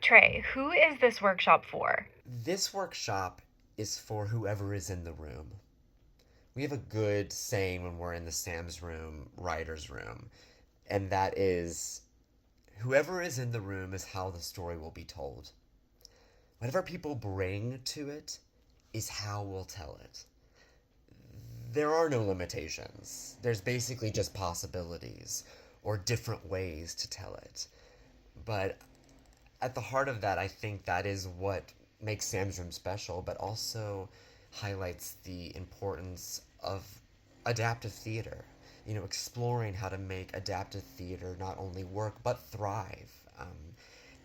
Trey, who is this workshop for? This workshop is for whoever is in the room. We have a good saying when we're in the Sam's room, writer's room, and that is whoever is in the room is how the story will be told. Whatever people bring to it is how we'll tell it. There are no limitations. There's basically just possibilities or different ways to tell it. But at the heart of that, I think that is what makes Sam's Room special, but also highlights the importance of adaptive theater. Exploring how to make adaptive theater not only work but thrive,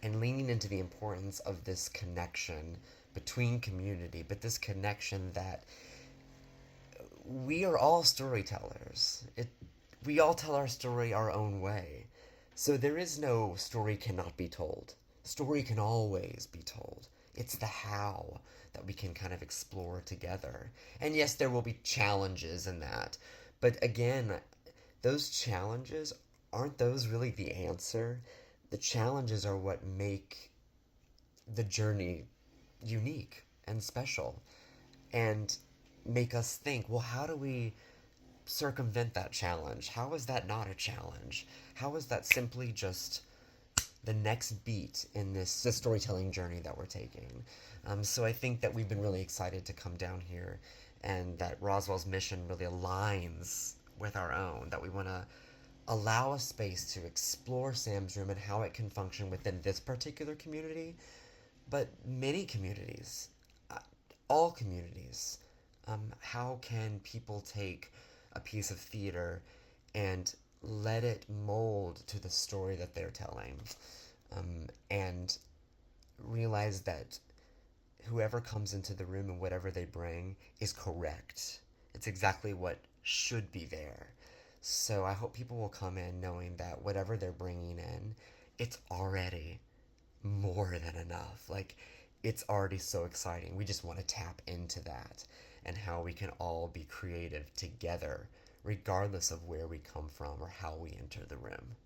and leaning into the importance of this connection between community, but this connection that we are all storytellers. We all tell our story our own way. So there is no story cannot be told. Story can always be told. It's the how that we can kind of explore together. And yes, there will be challenges in that. But again, those challenges aren't those really the answer? The challenges are what make the journey unique and special and make us think, well, how do we circumvent that challenge? How is that not a challenge? How is that simply just the next beat in this storytelling journey that we're taking? So I think that we've been really excited to come down here, and that Roswell's mission really aligns with our own, that we want to allow a space to explore Sam's Room and how it can function within this particular community, but many communities, uh, all communities. How can people take a piece of theater and let it mold to the story that they're telling, and realize that whoever comes into the room and whatever they bring is correct. It's exactly what should be there. So I hope people will come in knowing that whatever they're bringing in, it's already more than enough. Like, it's already so exciting. We just want to tap into that and how we can all be creative together, regardless of where we come from or how we enter the room.